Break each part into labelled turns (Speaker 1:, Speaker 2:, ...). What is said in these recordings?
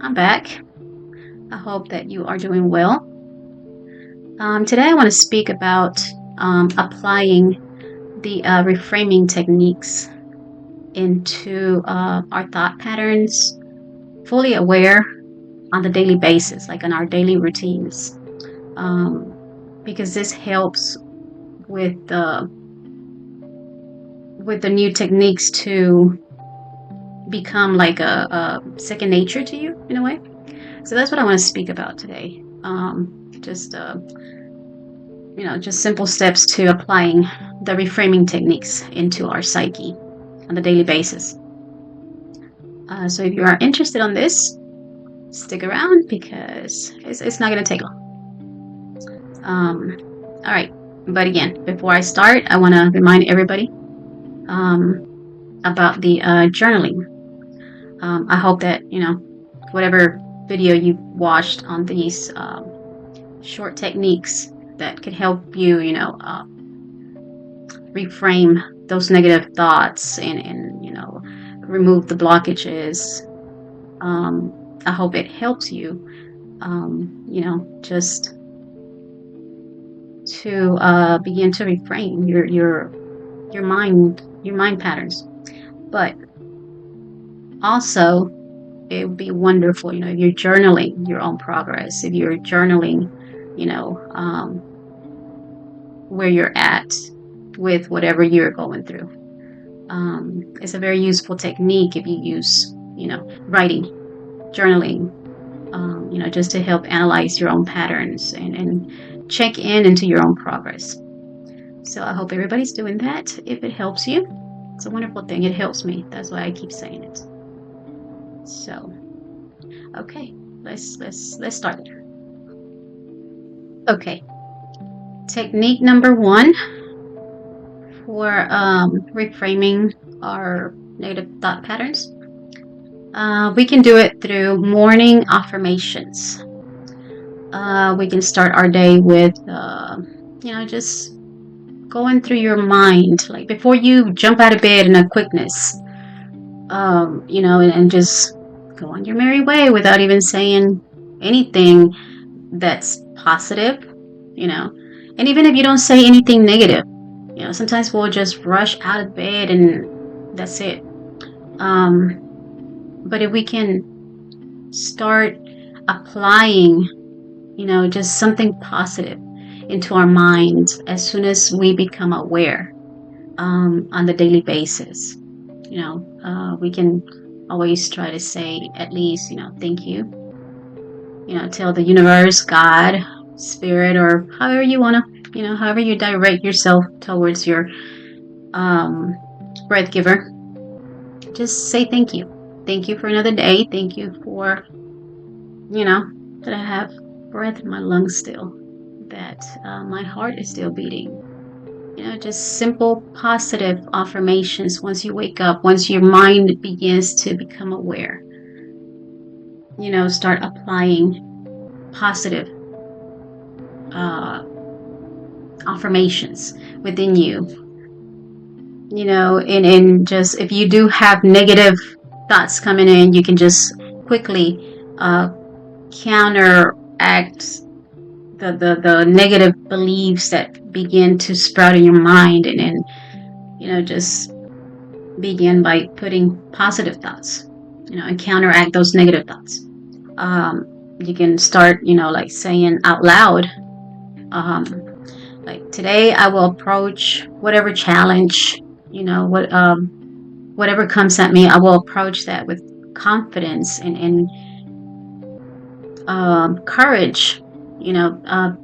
Speaker 1: I'm back. I hope that you are doing well. Today, I want to speak about applying the reframing techniques into our thought patterns, fully aware on the daily basis, like on our daily routines, um, because this helps with the new techniques to become like a second nature to you in a way. So that's what I want to speak about today. Just simple steps to applying the reframing techniques into our psyche on a daily basis. So if you are interested on this, stick around because it's not going to take long. All right. But again, before I start, I want to remind everybody about the journaling. I hope that, whatever video you watched on these short techniques that could help you, reframe those negative thoughts and remove the blockages. I hope it helps you, just to begin to reframe your mind patterns. But also, it would be wonderful, if you're journaling your own progress, if you're journaling, where you're at with whatever you're going through. It's a very useful technique if you use, writing, journaling, just to help analyze your own patterns and check into your own progress. So I hope everybody's doing that. If it helps you, it's a wonderful thing. It helps me. That's why I keep saying it. So, okay, let's start there. Okay, technique number 1 for reframing our negative thought patterns. We can do it through morning affirmations. We can start our day with, just going through your mind, like before you jump out of bed in a quickness, and just go on your merry way without even saying anything that's positive, and even if you don't say anything negative, sometimes we'll just rush out of bed and that's it. But if we can start applying, just something positive into our minds as soon as we become aware on the daily basis, we can always try to say at least, thank you, tell the universe, God, spirit, or however you want to, however you direct yourself towards your breath giver. Just say thank you. Thank you for another day. Thank you for, that I have breath in my lungs still, that my heart is still beating. Just simple positive affirmations once you wake up, once your mind begins to become aware. Start applying positive affirmations within you. And just if you do have negative thoughts coming in, you can just quickly counteract the negative beliefs that begin to sprout in your mind, and just begin by putting positive thoughts, and counteract those negative thoughts. You can start, like saying out loud, like today I will approach whatever challenge, whatever comes at me, I will approach that with confidence and courage,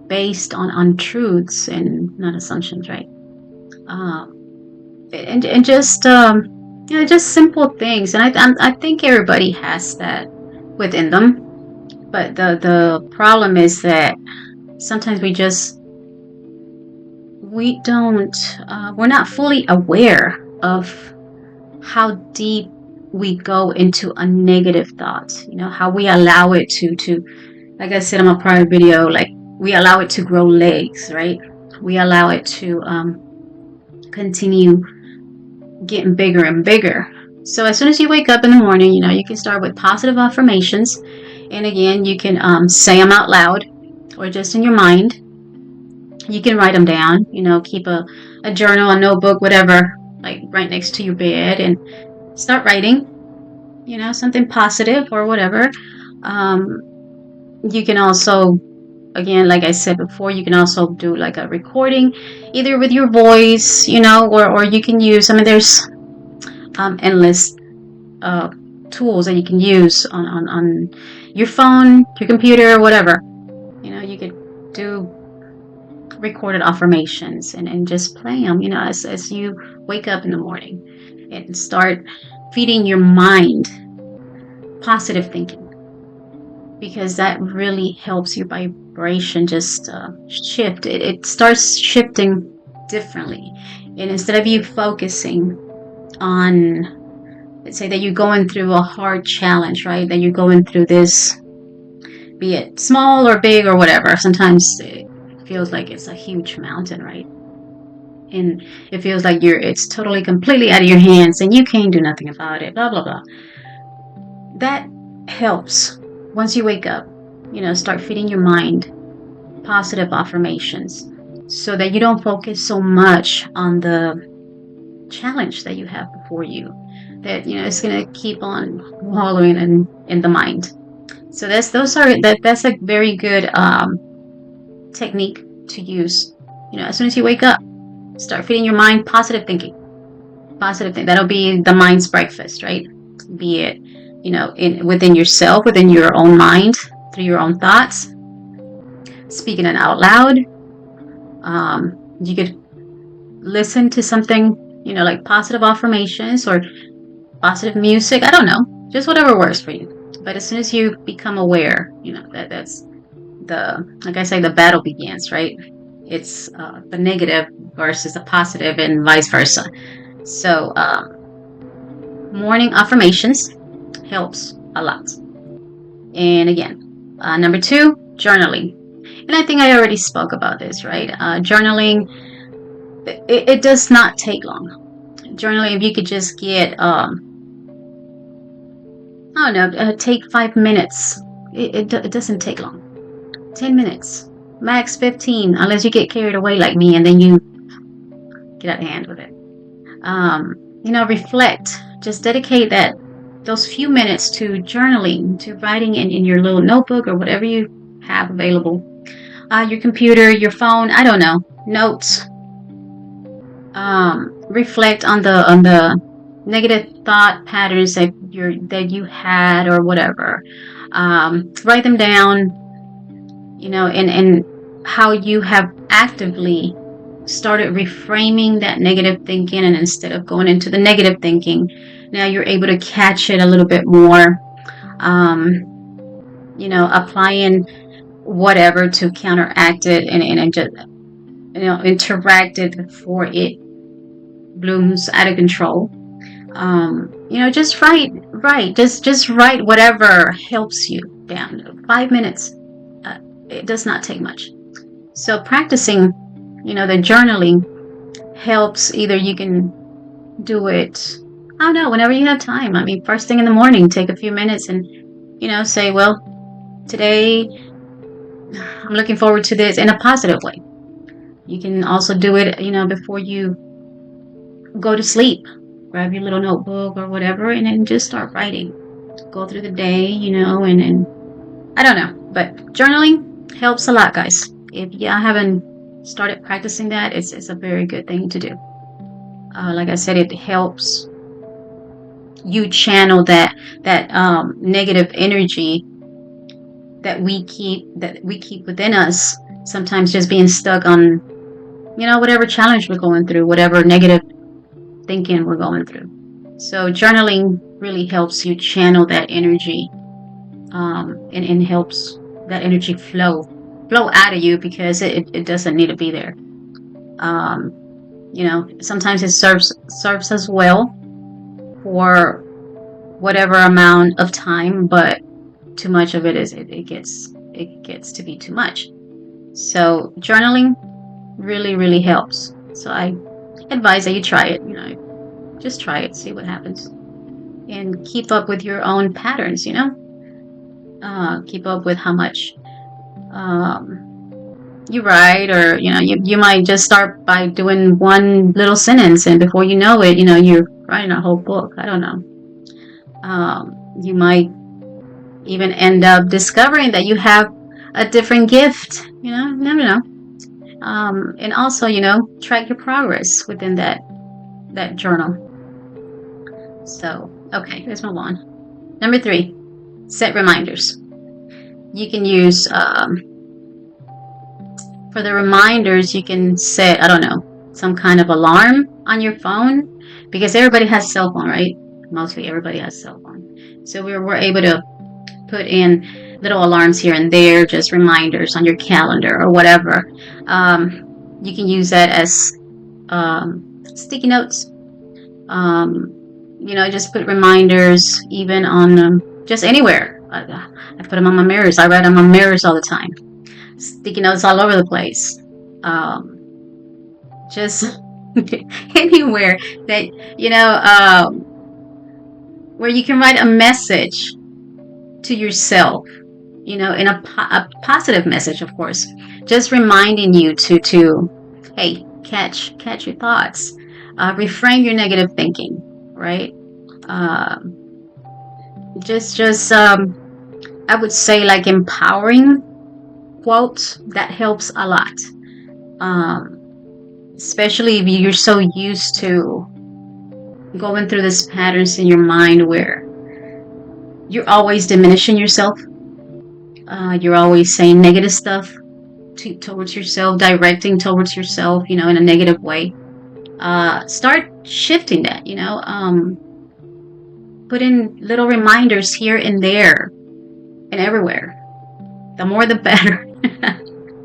Speaker 1: based on truths and not assumptions, right? And just just simple things, and I think everybody has that within them. But the problem is that sometimes we're not fully aware of how deep we go into a negative thought, how we allow it to, like I said in my prior video, like we allow it to grow legs, right? We allow it to continue getting bigger and bigger. So as soon as you wake up in the morning, you can start with positive affirmations, And again, you can say them out loud or just in your mind. You can write them down, keep a journal, a notebook, whatever, like right next to your bed, and start writing, something positive or whatever. Um, you can also, again, like I said before, you can also do like a recording, either with your voice, or you can use, there's endless uh, tools that you can use on your phone, your computer, whatever. You could do recorded affirmations and just play them, as you wake up in the morning, and start feeding your mind positive thinking, because that really helps your vibration just shift. It starts shifting differently. And instead of you focusing on, let's say that you're going through a hard challenge, right? That you're going through this, be it small or big or whatever. Sometimes it feels like it's a huge mountain, right? And it feels like it's totally completely out of your hands and you can't do nothing about it, blah blah blah. That helps. Once you wake up, start feeding your mind positive affirmations, so that you don't focus so much on the challenge that you have before you, that it's going to keep on wallowing in the mind. So that's a very good technique to use. As soon as you wake up, start feeding your mind positive thinking. Positive thing. That'll be the mind's breakfast, right? Be it, within yourself, within your own mind, through your own thoughts, speaking it out loud. You could listen to something, like positive affirmations or positive music. I don't know, just whatever works for you. But as soon as you become aware, that's like I say, the battle begins, right? It's the negative versus the positive, and vice versa. So morning affirmations helps a lot. And again, number 2, journaling. And I think I already spoke about this, right? Journaling, it does not take long. Journaling, if you could just get, I don't know, take 5 minutes. It doesn't take long. 10 minutes, max 15, unless you get carried away like me and then you get out of hand with it. Reflect. Just dedicate those few minutes to journaling, to writing in your little notebook or whatever you have available. Your computer, your phone, I don't know, notes. Reflect on the negative thought patterns that you had or whatever. Write them down, and how you have actively started reframing that negative thinking, and instead of going into the negative thinking, now you're able to catch it a little bit more. Applying whatever to counteract it, and just interact it before it blooms out of control. Just write, just write whatever helps you down. 5 minutes, it does not take much. So practicing, the journaling helps. Either you can do it, I don't know, whenever you have time. First thing in the morning, take a few minutes and, say, well, today I'm looking forward to this, in a positive way. You can also do it, before you go to sleep. Grab your little notebook or whatever, and then just start writing. Go through the day, and I don't know. But journaling helps a lot, guys. If you haven't started practicing that, it's a very good thing to do. Like I said, it helps you channel that negative energy that we keep within us. Sometimes just being stuck on, whatever challenge we're going through, whatever negative thinking we're going through. So journaling really helps you channel that energy, and helps that energy flow out of you, because it doesn't need to be there. Sometimes it serves us well for whatever amount of time, but too much of it gets to be too much. So journaling really, really helps. So I advise that you try it. Just try it, see what happens, and keep up with your own patterns. keep up with how much you write, or you might just start by doing one little sentence, and before you know it, you're writing a whole book. I don't know. You might even end up discovering that you have a different gift. Never know. And also, track your progress within that journal. So, okay, let's move on. Number 3, set reminders. You can use for the reminders, you can set, I don't know, some kind of alarm on your phone, because everybody has a cell phone, right? Mostly everybody has a cell phone. So we're able to put in little alarms here and there, just reminders on your calendar or whatever. You can use that as sticky notes. Just put reminders even on just anywhere. I put them on my mirrors. I write on my mirrors all the time. Sticky notes all over the place. Just anywhere that where you can write a message to yourself, in a positive message, of course, just reminding you to hey, catch your thoughts, reframe your negative thinking, right? Just I would say, like, empowering quotes that helps a lot, especially if you're so used to going through these patterns in your mind where you're always diminishing yourself. You're always saying negative stuff towards yourself, directing towards yourself, in a negative way. Start shifting that, put in little reminders here and there and everywhere. The more the better,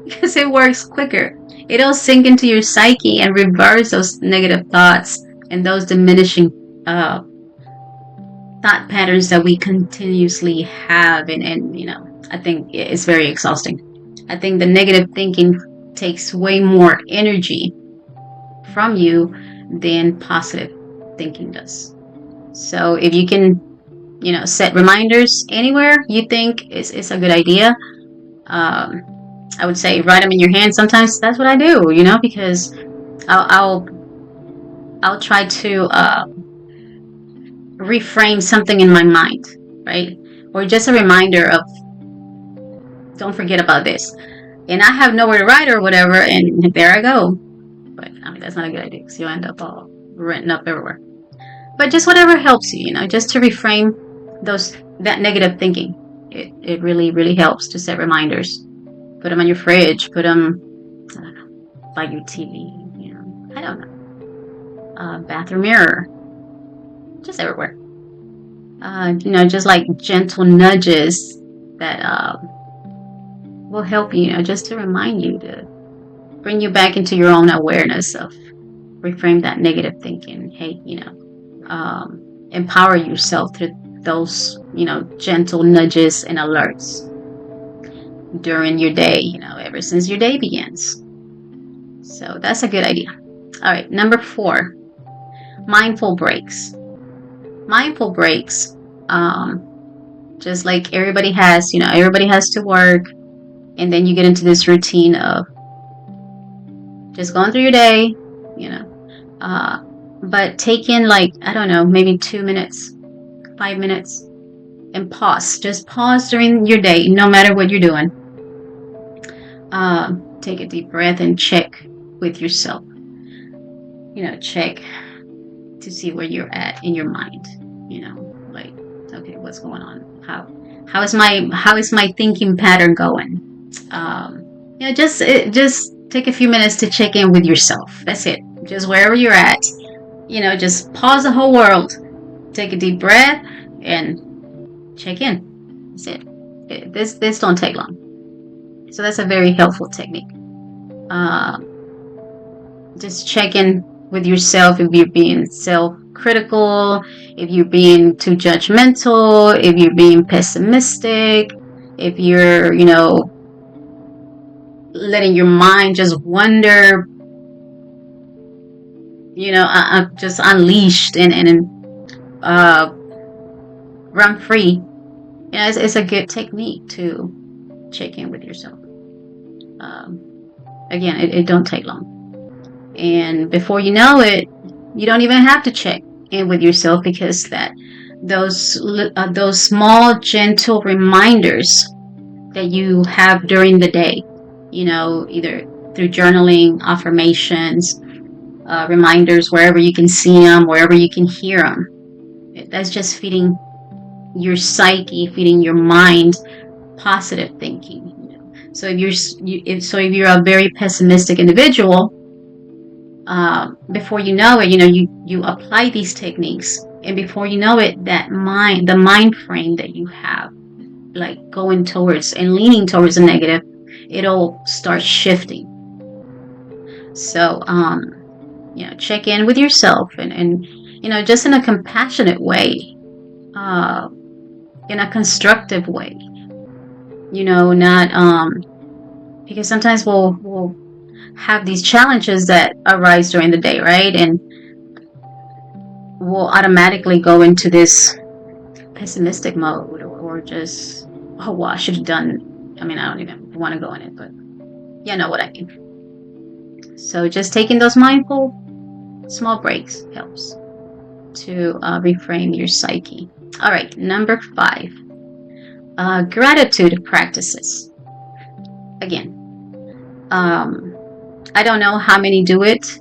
Speaker 1: because it works quicker. It'll sink into your psyche and reverse those negative thoughts and those diminishing thought patterns that we continuously have. And I think it's very exhausting. I think the negative thinking takes way more energy from you than positive thinking does. So if you can, set reminders anywhere you think is a good idea, I would say write them in your hand. Sometimes that's what I do, because I'll try to reframe something in my mind, right? Or just a reminder of, don't forget about this. And I have nowhere to write or whatever, and there I go. But that's not a good idea, because you'll end up all written up everywhere. But just whatever helps you, just to reframe that negative thinking. It really, really helps to set reminders. Put them on your fridge. Put them, I don't know, by your TV. I don't know. Bathroom mirror. Just everywhere. Just like gentle nudges that will help you, just to remind you, to bring you back into your own awareness of reframe that negative thinking. Hey, empower yourself through those, gentle nudges and alerts during your day, ever since your day begins. So that's a good idea. All right, number 4, mindful breaks. Mindful breaks, just like everybody has, everybody has to work, and then you get into this routine of just going through your day, but take in, like, I don't know, maybe 2 minutes, 5 minutes, and pause. Just pause during your day, no matter what you're doing. Take a deep breath and check with yourself. Check to see where you're at in your mind. Like, okay, what's going on? How is my thinking pattern going? Just take a few minutes to check in with yourself. That's it. Just wherever you're at, just pause the whole world, take a deep breath, and check in. That's it. This don't take long. So that's a very helpful technique. Just check in with yourself if you're being self-critical, if you're being too judgmental, if you're being pessimistic, if you're, letting your mind just wander, just unleashed and run free. Yeah, it's a good technique to check in with yourself. Um, Again, it don't take long, and before you know it, you don't even have to check in with yourself, because that those small gentle reminders that you have during the day, either through journaling, affirmations, reminders, wherever you can see them, wherever you can hear them. That's just feeding your psyche, feeding your mind positive thinking. So if you're a very pessimistic individual, before you know it, you apply these techniques, and before you know it, the mind frame that you have, like going towards and leaning towards the negative, it'll start shifting. So, check in with yourself, and just in a compassionate way, uh, in a constructive way. Not because sometimes we'll have these challenges that arise during the day, right? And we'll automatically go into this pessimistic mode, or just, oh, well, I should have done. I mean, I don't even want to go in it, but you know what I mean. So just taking those mindful small breaks helps to reframe your psyche. All right, number 5, gratitude practices. Again, I don't know how many do it,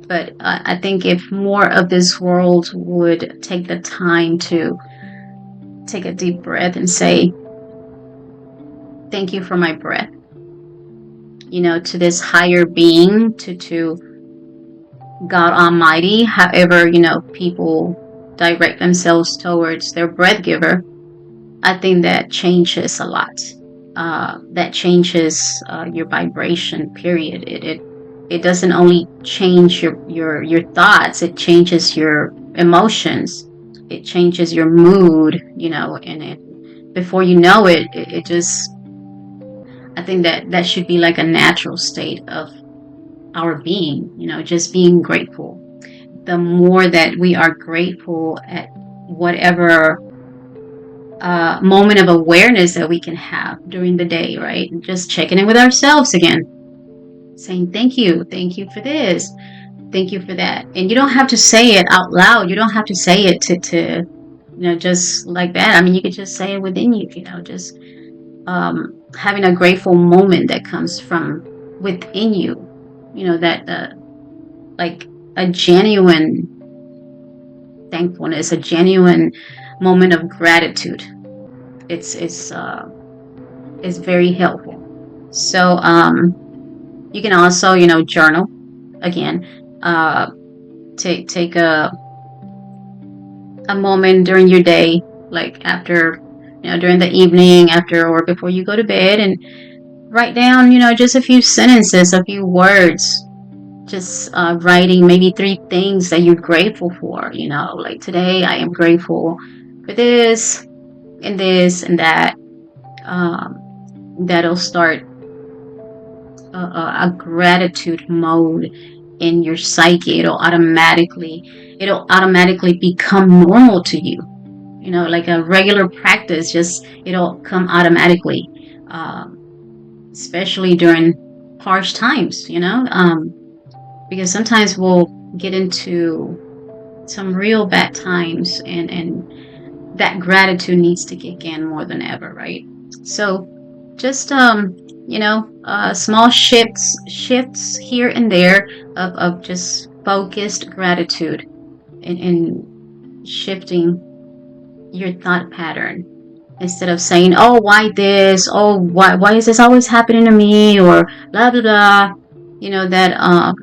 Speaker 1: but I think if more of this world would take the time to take a deep breath and say, thank you for my breath, to this higher being, to God Almighty, however, people direct themselves towards their breath giver, I think that changes a lot. That changes your vibration, period. It doesn't only change your thoughts, it changes your emotions, it changes your mood, and before you know it, it just, I think that should be like a natural state of our being, just being grateful. The more that we are grateful at whatever moment of awareness that we can have during the day, right? And just checking in with ourselves again, saying thank you for this, thank you for that. And you don't have to say it out loud. You don't have to say it to just like that. I mean, you could just say it within you, just having a grateful moment that comes from within you, that like a genuine thankfulness, a genuine moment of gratitude. It's very helpful. So you can also journal again. Take a moment during your day, like after during the evening, after or before you go to bed, and write down just a few sentences, a few words, just writing maybe 3 things that you're grateful for. Like today I am grateful for this and this and that. That'll start a gratitude mode in your psyche. It'll automatically become normal to you. Like a regular practice, just it'll come automatically, especially during harsh times. Because sometimes we'll get into some real bad times, and that gratitude needs to kick in more than ever, right? So just small shifts here and there of just focused gratitude, and shifting your thought pattern, instead of saying, oh, why this, oh, why is this always happening to me, or blah blah blah, that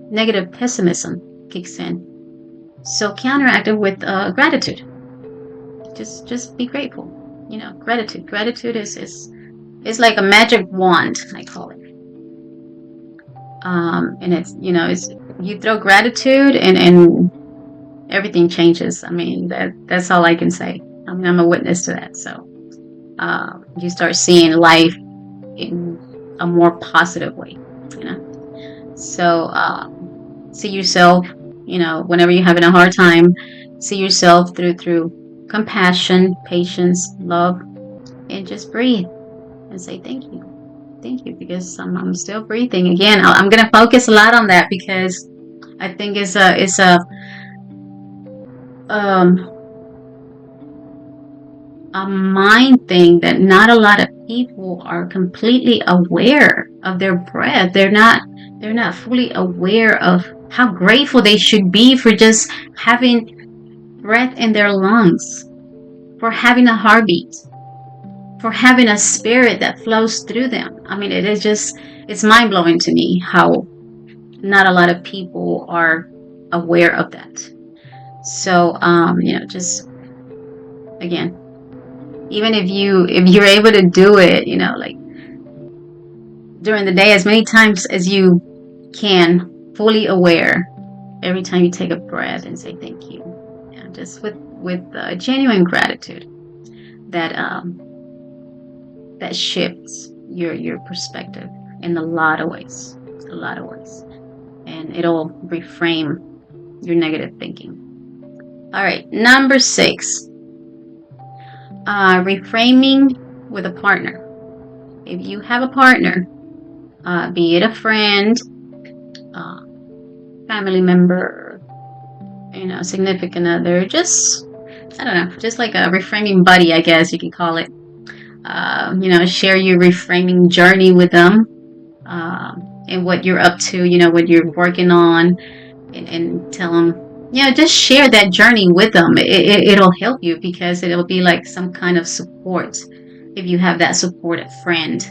Speaker 1: negative pessimism kicks in. So counteract it with gratitude. Just be grateful. Gratitude is like a magic wand, I call it. And it's you throw gratitude, and everything changes. I mean, that's all I can say. I mean, I'm a witness to that. So you start seeing life in a more positive way. So see yourself. Whenever you're having a hard time, see yourself through compassion, patience, love, and just breathe and say thank you. Thank you, because I'm still breathing. Again, I'm going to focus a lot on that because I think um, a mind thing that not a lot of people are completely aware of their breath. They're not fully aware of how grateful they should be for just having breath in their lungs, for having a heartbeat, for having a spirit that flows through them. I mean, it's mind blowing to me how not a lot of people are aware of that. So, just again, even if you're able to do it, like during the day as many times as you can, fully aware, every time you take a breath and say thank you, just with genuine gratitude, that that shifts your perspective in a lot of ways, and it'll reframe your negative thinking. All right, number 6, reframing with a partner. If you have a partner, be it a friend, uh, family member, significant other, just, I don't know, just like a reframing buddy, I guess you can call it. Share your reframing journey with them, and what you're up to, what you're working on, and tell them, just share that journey with them. It'll help you because it'll be like some kind of support if you have that supportive friend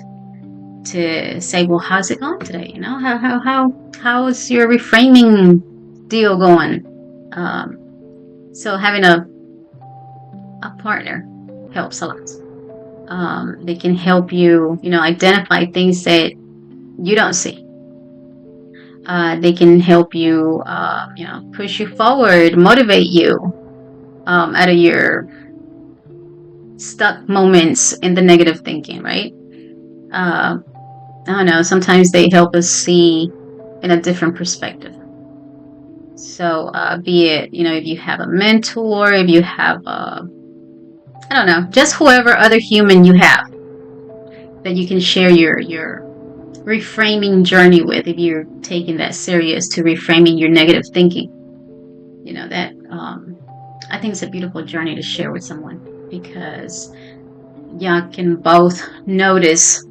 Speaker 1: to say, well, how's it going today? How's your reframing deal going? So having a partner helps a lot. They can help you, identify things that you don't see. They can help you, push you forward, motivate you out of your stuck moments in the negative thinking, right? I don't know, sometimes they help us see in a different perspective. So, be it, if you have a mentor, if you have, I don't know, just whoever other human you have that you can share your reframing journey with, if you're taking that serious to reframing your negative thinking. That I think it's a beautiful journey to share with someone, because y'all can both notice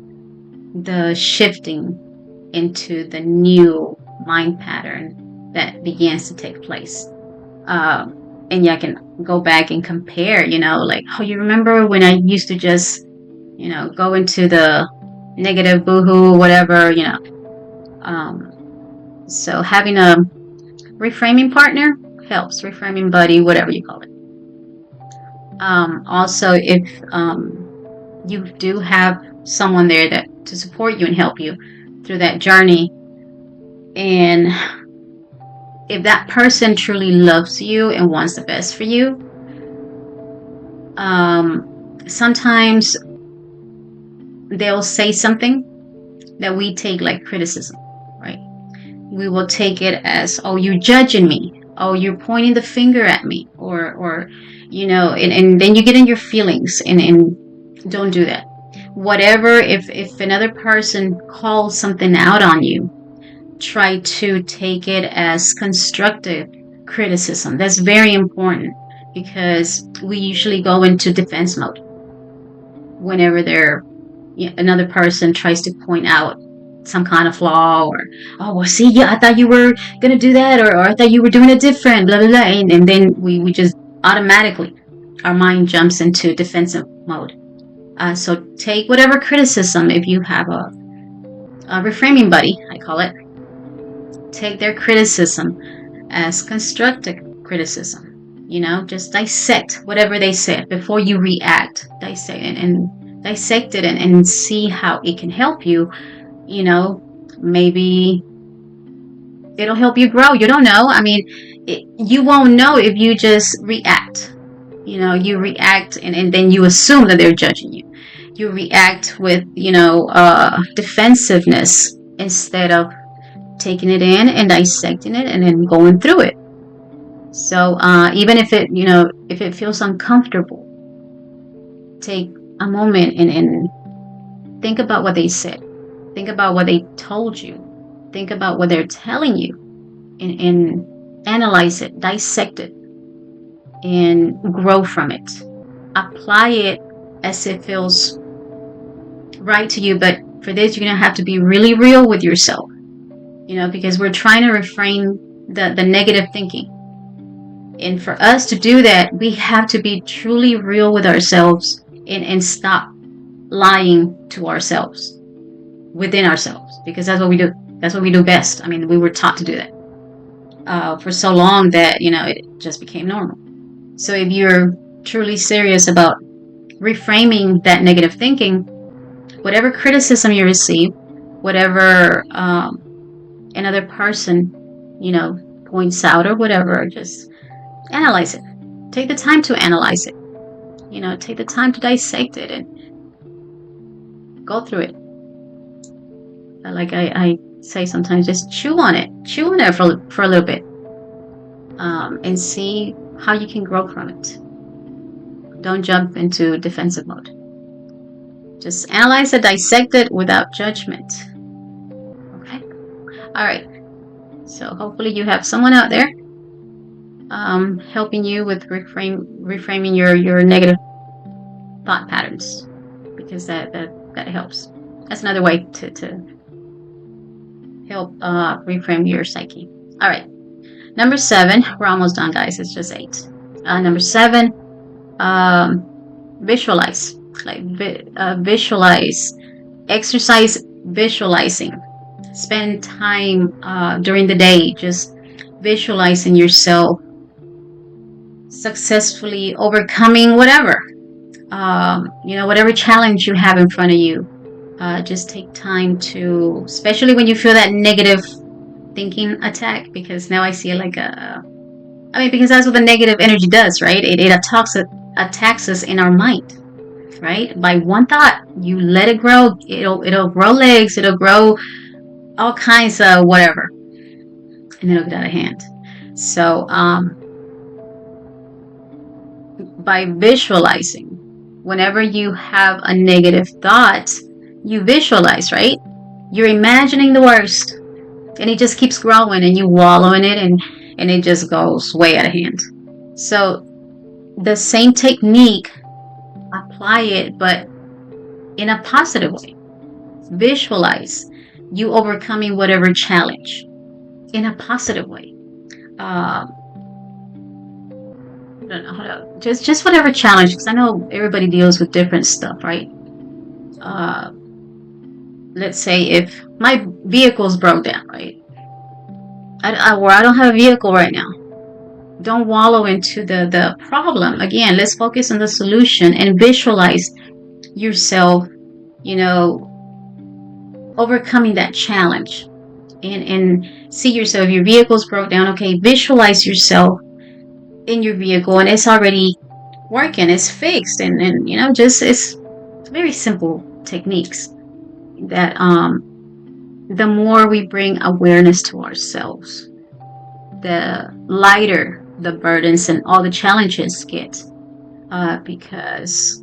Speaker 1: the shifting into the new mind pattern that begins to take place. And y'all can go back and compare, like, oh, you remember when I used to just, go into the negative boohoo, whatever, So having a reframing partner helps, reframing buddy, whatever you call it. Also, if you do have someone there to support you and help you through that journey, and if that person truly loves you and wants the best for you, sometimes they'll say something that we take like criticism, right? We will take it as, oh, you're judging me, oh, you're pointing the finger at me, or and then you get in your feelings, and don't do that. Whatever, if another person calls something out on you, try to take it as constructive criticism. That's very important, because we usually go into defense mode whenever another person tries to point out some kind of flaw, or, oh, well, see, yeah, I thought you were gonna do that, or I thought you were doing it different, blah blah blah, and then we just automatically, our mind jumps into defensive mode. So take whatever criticism, if you have a reframing buddy, I call it, take their criticism as constructive criticism. Just dissect whatever they said before you react. Dissect it and see how it can help you. Maybe it'll help you grow. You don't know. I mean, you won't know if you just react. You react, and then you assume that they're judging you. You react with, defensiveness, instead of taking it in and dissecting it and then going through it. So even if it, if it feels uncomfortable, take a moment and think about what they said. Think about what they told you. Think about what they're telling you, and analyze it, dissect it, and grow from it. Apply it as it feels right to you. But for this, you're going to have to be really real with yourself, because we're trying to reframe the negative thinking. And for us to do that, we have to be truly real with ourselves, and stop lying to ourselves, within ourselves, because that's what we do. That's what we do best. I mean, we were taught to do that for so long that, it just became normal. So if you're truly serious about reframing that negative thinking, whatever criticism you receive, whatever another person, points out or whatever, just analyze it. Take the time to analyze it. Take the time to dissect it and go through it. Like I say sometimes, just chew on it for a little bit, and see how you can grow from it. Don't jump into defensive mode. Just analyze it, dissect it without judgment. Okay? All right. So hopefully you have someone out there helping you with reframing your negative thought patterns, because that helps. That's another way to help reframe your psyche. All right. Number 7. We're almost done, guys. It's just 8. Number 7. Visualize. Visualize. Exercise visualizing. Spend time during the day just visualizing yourself successfully overcoming whatever whatever challenge you have in front of you. Just take time to, especially when you feel that negative thinking attack, because now I see it like because that's what the negative energy does, right? It attacks us in our mind, right? By one thought, you let it grow, it'll grow legs, it'll grow all kinds of whatever, and it'll get out of hand. So by visualizing, whenever you have a negative thought, you visualize, right? You're imagining the worst, and it just keeps growing, and you wallow in it, and it just goes way out of hand. So the same technique, apply it, but in a positive way. Visualize you overcoming whatever challenge in a positive way. I don't know how to, just whatever challenge, because I know everybody deals with different stuff, right? Let's say if my vehicle's broke down, right? I don't have a vehicle right now. Don't wallow into the problem. Again, let's focus on the solution and visualize yourself, overcoming that challenge, and see yourself. Your vehicle's broke down. Okay, visualize yourself in your vehicle, and it's already working. It's fixed, and it's very simple techniques that the more we bring awareness to ourselves, the lighter the burdens and all the challenges get, because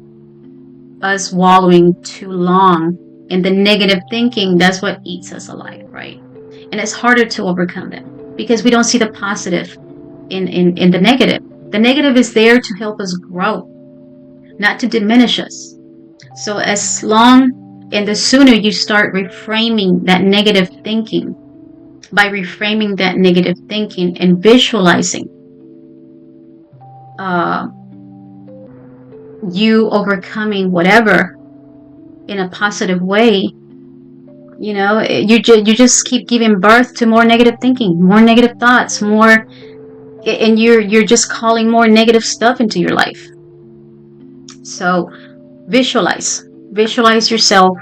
Speaker 1: us wallowing too long in the negative thinking, that's what eats us alive, right? And it's harder to overcome that because we don't see the positive in the negative. The negative is there to help us grow, not to diminish us. So as long and the sooner you start reframing that negative thinking, by reframing that negative thinking and visualizing you overcoming whatever in a positive way, you just keep giving birth to more negative thinking, more negative thoughts, more, and you're just calling more negative stuff into your life. So visualize yourself.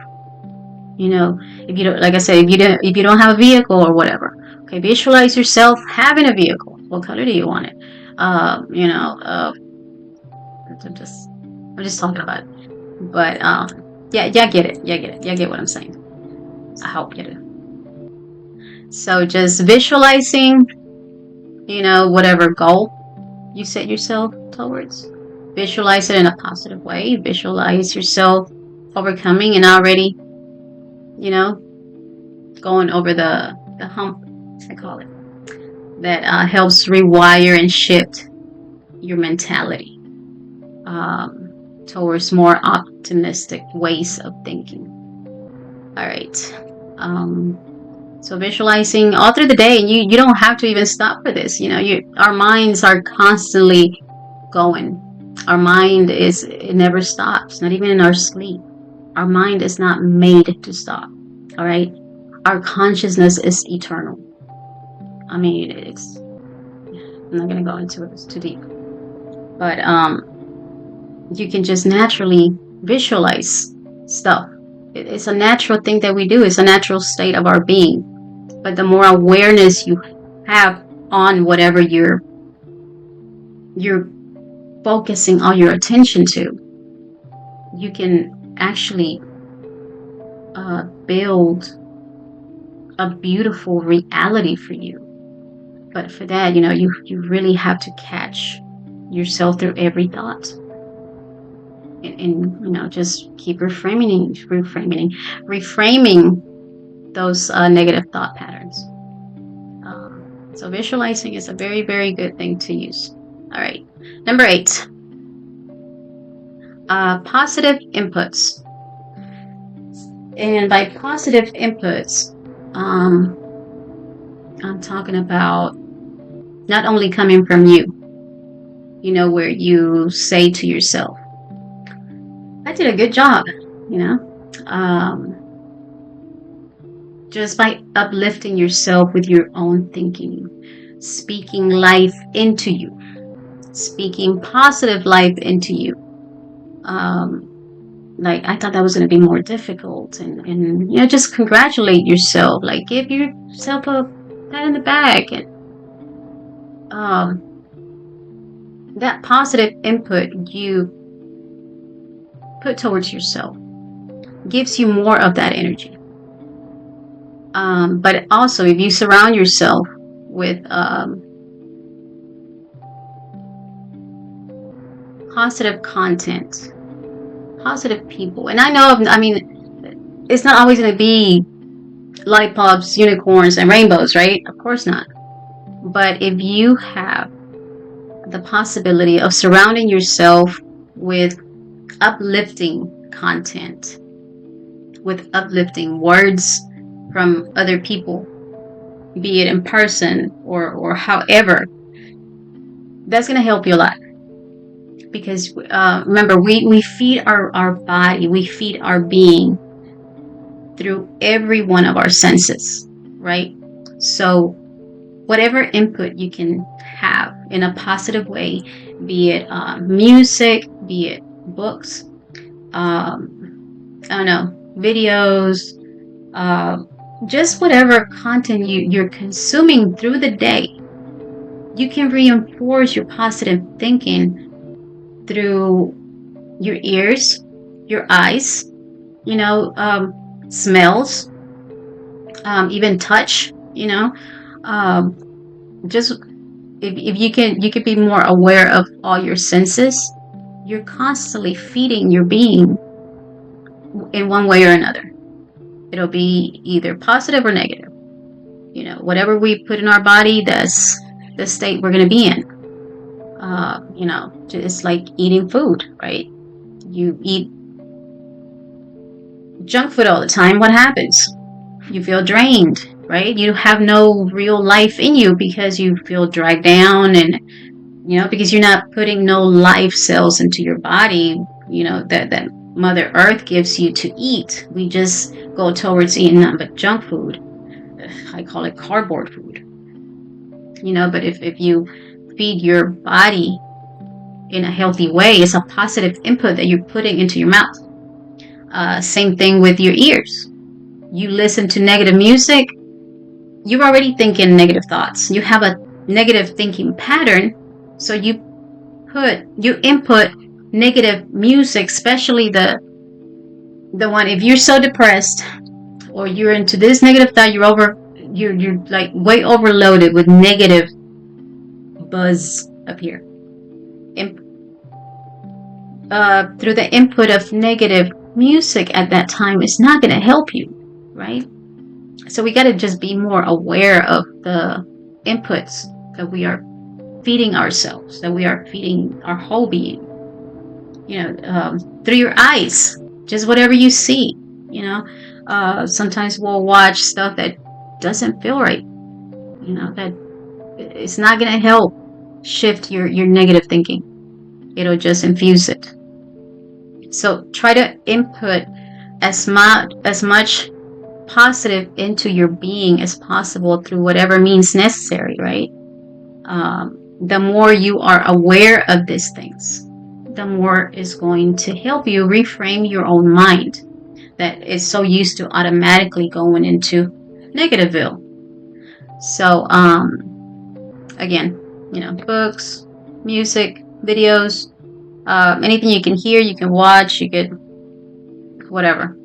Speaker 1: If you don't, like I said, if you don't have a vehicle or whatever, okay, visualize yourself having a vehicle. What color do you want it? I'm just talking about it. But yeah, get it. Yeah, get what I'm saying. I hope you do. So just visualizing, whatever goal you set yourself towards. Visualize it in a positive way. Visualize yourself overcoming and already, you know, going over the hump, I call it. That helps rewire and shift your mentality towards more optimistic ways of thinking. All right. So visualizing all through the day, and you don't have to even stop for this. Our minds are constantly going. Our mind it never stops, not even in our sleep. Our mind is not made to stop. All right. Our consciousness is eternal. I mean, I'm not going to go into it, it's too deep. But you can just naturally visualize stuff. It's a natural thing that we do. It's a natural state of our being. But the more awareness you have on whatever you're focusing all your attention to, you can actually build a beautiful reality for you. But for that, you really have to catch yourself through every thought. And just keep reframing those negative thought patterns. So visualizing is a very, very good thing to use. All right, number 8, positive inputs. And by positive inputs, I'm talking about not only coming from you, where you say to yourself, I did a good job, just by uplifting yourself with your own thinking, speaking life into you, speaking positive life into you. Like, I thought that was going to be more difficult, and just congratulate yourself, like give yourself a pat in the back, and that positive input you put towards yourself gives you more of that energy. But also, if you surround yourself with positive content, positive people, and it's not always going to be lollipops, unicorns, and rainbows, right? Of course not. But if you have the possibility of surrounding yourself with uplifting content, with uplifting words from other people, be it in person or however, that's going to help you a lot. Because remember, we feed our body, we feed our being through every one of our senses, right? So whatever input you can have in a positive way, be it music, be it books, videos, just whatever content you're consuming through the day, you can reinforce your positive thinking through your ears, your eyes, smells, even touch, just if you can be more aware of all your senses. You're constantly feeding your being in one way or another. It'll be either positive or negative. Whatever we put in our body, that's the state we're going to be in. It's like eating food, right? You eat junk food all the time, what happens? You feel drained, right? You have no real life in you because you feel dragged down, and because you're not putting no life cells into your body, that Mother Earth gives you to eat. We just go towards eating nothing but junk food. I call it cardboard food. But if you feed your body in a healthy way, it's a positive input that you're putting into your mouth. Same thing with your ears. You listen to negative music, you're already thinking negative thoughts. You have a negative thinking pattern, so you input negative music, especially the one, if you're so depressed or you're into this negative thought, you're like way overloaded with negative buzz up here. through the input of negative music at that time, it's not going to help you, right? So we got to just be more aware of the inputs that we are feeding ourselves, that we are feeding our whole being. Through your eyes, just whatever you see. Sometimes we'll watch stuff that doesn't feel right. That it's not going to help shift your negative thinking. It'll just infuse it. So try to input as much positive into your being as possible through whatever means necessary, right? The more you are aware of these things, the more is going to help you reframe your own mind that is so used to automatically going into negativeville. So, again, books, music, videos, anything you can hear, you can watch, you could, whatever.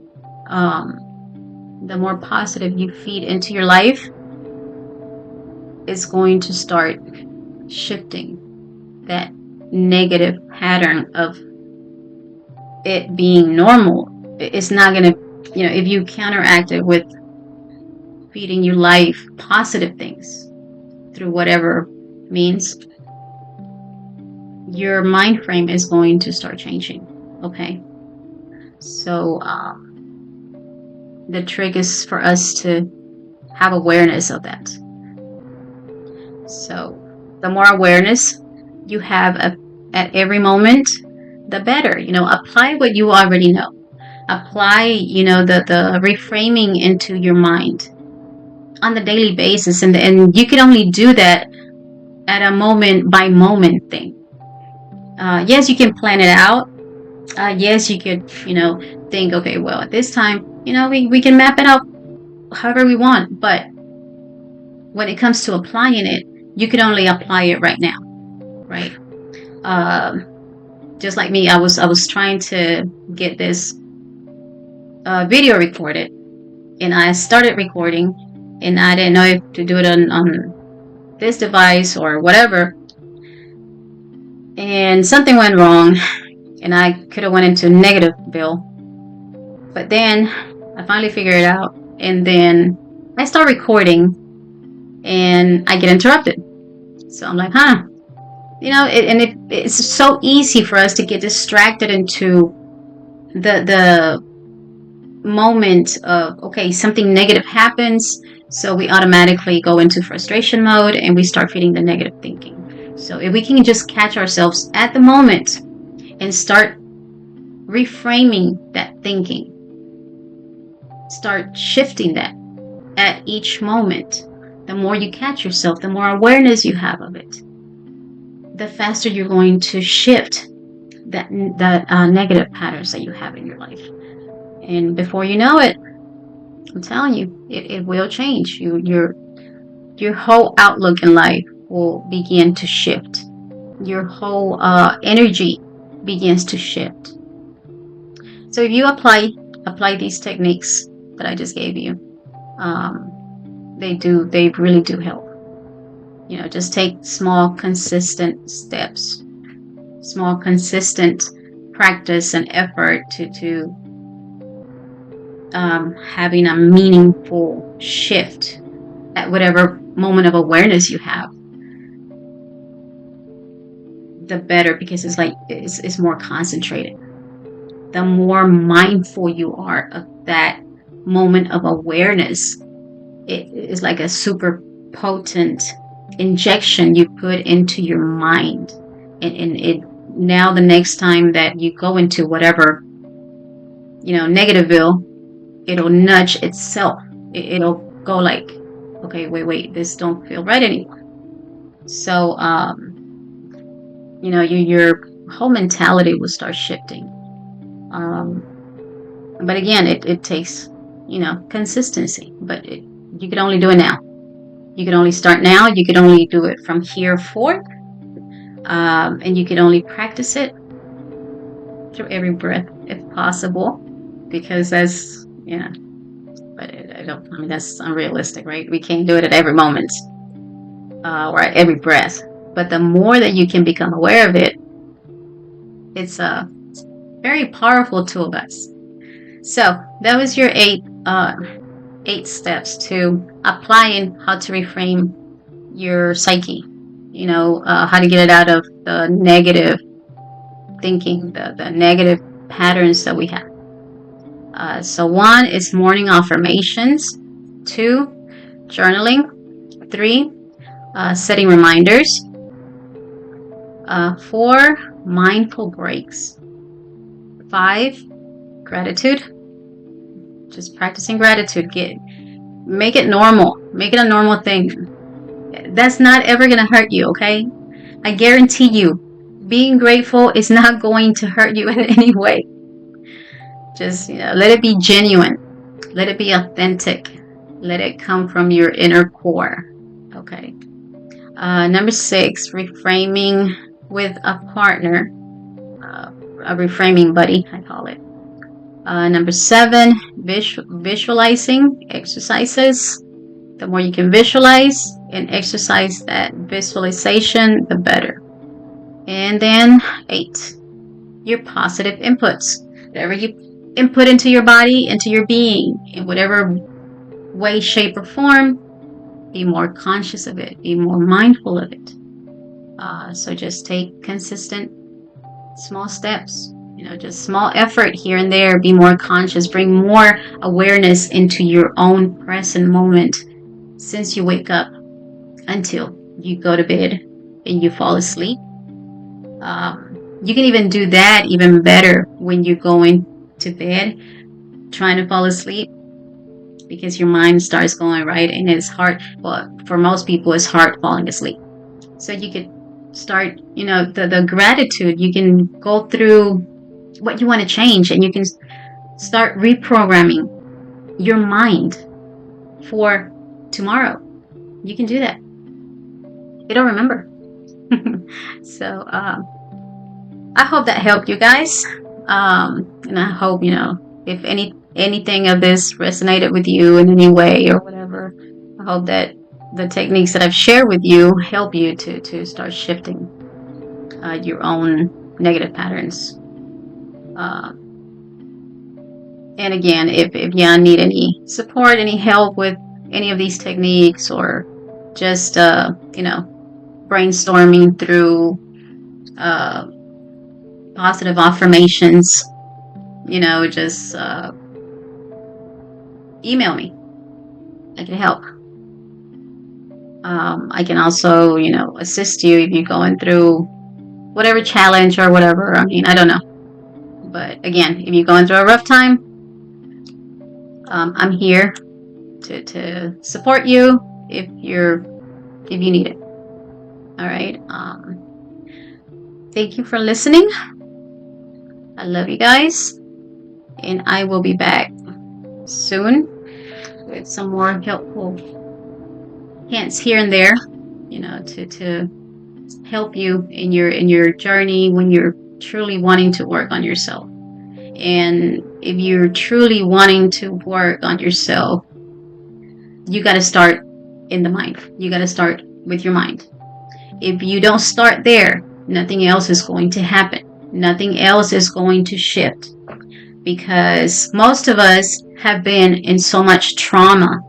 Speaker 1: The more positive you feed into your life, it's going to start shifting that negative pattern of it being normal. It's not going to, if you counteract it with feeding your life positive things through whatever means, your mind frame is going to start changing. Okay. So, the trick is for us to have awareness of that. So the more awareness you have at every moment, the better. Apply what you already know. Apply, the reframing into your mind on the daily basis. And you can only do that at a moment by moment thing. Yes, you can plan it out. Yes, you could, think, okay, well, at this time, we can map it out however we want. But when it comes to applying it, you can only apply it right now, right? Just like me, I was trying to get this video recorded, and I started recording, and I didn't know if to do it on this device or whatever, and something went wrong, and I could have went into negativeville. But then I finally figured it out, and then I start recording, and I get interrupted. So I'm like, it's so easy for us to get distracted into the moment of, okay, something negative happens, so we automatically go into frustration mode and we start feeding the negative thinking. So if we can just catch ourselves at the moment and start reframing that thinking, start shifting that at each moment, the more you catch yourself, the more awareness you have of it, the faster you're going to shift that negative patterns that you have in your life. And before you know it, I'm telling you, it will change. Your whole outlook in life will begin to shift. Your whole energy begins to shift. So if you apply these techniques that I just gave you, they really do help. Just take small, consistent steps, small, consistent practice and effort to having a meaningful shift at whatever moment of awareness you have, the better, because it's more concentrated. The more mindful you are of that moment of awareness, it is like a super potent injection you put into your mind, and it now the next time that you go into whatever negativeville, it'll nudge itself. It'll go like, okay, wait, this don't feel right anymore. So your whole mentality will start shifting. But again, it takes consistency, but you can only do it now. You can only start now. You can only do it from here forth, and you can only practice it through every breath if possible, because that's but that's unrealistic, right? We can't do it at every moment or at every breath. But the more that you can become aware of it, it's very powerful tool, guys. So that was your eight steps to applying how to reframe your psyche. How to get it out of the negative thinking, the negative patterns that we have. So 1 is morning affirmations. 2, journaling. 3, setting reminders. 4, mindful breaks. 5, gratitude. Just practicing gratitude. Make it normal. Make it a normal thing. That's not ever going to hurt you, okay? I guarantee you, being grateful is not going to hurt you in any way. Just, let it be genuine. Let it be authentic. Let it come from your inner core. Okay. Number 6, reframing with a partner. A reframing buddy, I call it. Number 7, visualizing exercises. The more you can visualize and exercise that visualization, the better. And then 8, your positive inputs. Whatever you input into your body, into your being, in whatever way, shape, or form, be more conscious of it, be more mindful of it. So just take consistent small steps, just small effort here and there. Be more conscious, bring more awareness into your own present moment since you wake up until you go to bed and you fall asleep. You can even do that even better when you're going to bed, trying to fall asleep, because your mind starts going, right? And it's hard. Well, for most people, it's hard falling asleep. So you could start, the gratitude. You can go through what you want to change, and you can start reprogramming your mind for tomorrow. You can do that. It'll remember. So I hope that helped you guys. And I hope, if anything of this resonated with you in any way or whatever, I hope that the techniques that I've shared with you help you to start shifting your own negative patterns. And again, if you need any support, any help with any of these techniques, or just, brainstorming through positive affirmations, just email me. I can help. I can also, assist you if you're going through whatever challenge or whatever. I don't know. But again, if you're going through a rough time, I'm here to support you if you need it. All right. Thank you for listening. I love you guys, and I will be back soon with some more helpful hints here and there, to help you in your journey when you're truly wanting to work on yourself. And if you're truly wanting to work on yourself, you got to start in the mind. You got to start with your mind. If you don't start there, nothing else is going to happen. Nothing else is going to shift, because most of us have been in so much trauma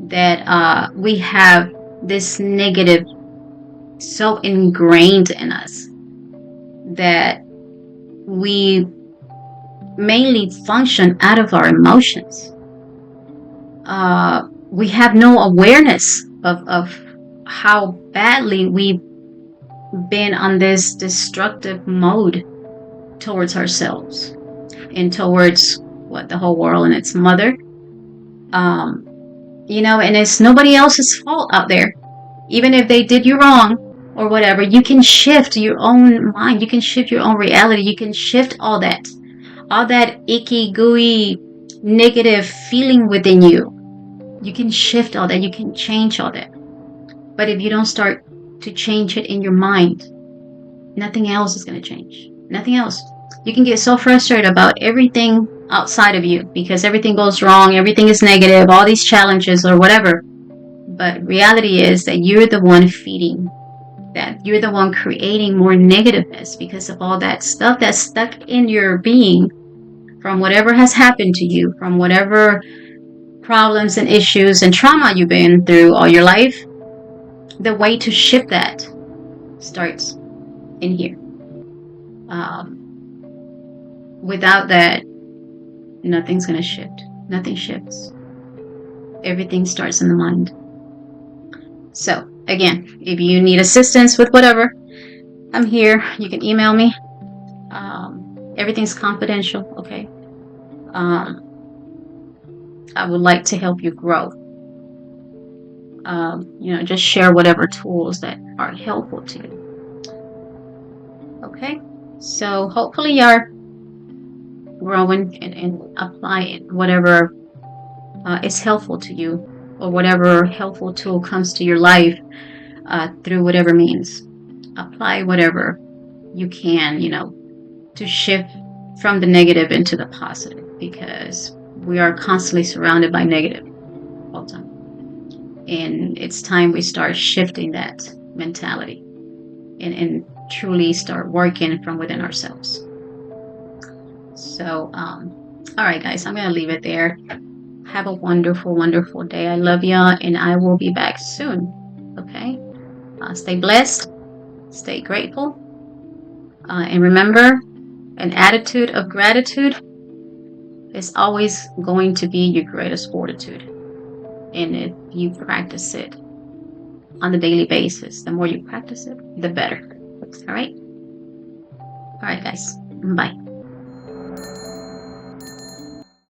Speaker 1: that we have this negative so ingrained in us that we mainly function out of our emotions. We have no awareness of how badly we've been on this destructive mode towards ourselves and towards the whole world and its mother. And it's nobody else's fault out there. Even if they did you wrong or whatever, you can shift your own mind. You can shift your own reality. You can shift all that icky, gooey, negative feeling within you. You can shift all that. You can change all that. But if you don't start to change it in your mind, nothing else is going to change. Nothing else. You can get so frustrated about everything outside of you because everything goes wrong, everything is negative, all these challenges or whatever. But reality is that you're the one feeding that you're the one creating more negativeness because of all that stuff that's stuck in your being from whatever has happened to you, from whatever problems and issues and trauma you've been through all your life. The way to shift that starts in here. Without that, nothing's going to shift. Nothing shifts. Everything starts in the mind. So, again, if you need assistance with whatever, I'm here. You can email me. Everything's confidential, okay? I would like to help you grow. Just share whatever tools that are helpful to you. Okay? So hopefully you're growing and applying whatever is helpful to you, or whatever helpful tool comes to your life through whatever means. Apply whatever you can, to shift from the negative into the positive, because we are constantly surrounded by negative all the time. And it's time we start shifting that mentality and truly start working from within ourselves. So, all right, guys, I'm going to leave it there. Have a wonderful, wonderful day. I love y'all, and I will be back soon. Okay? Stay blessed. Stay grateful. And remember, an attitude of gratitude is always going to be your greatest fortitude. And if you practice it on a daily basis, the more you practice it, the better. All right? All right, guys. Bye.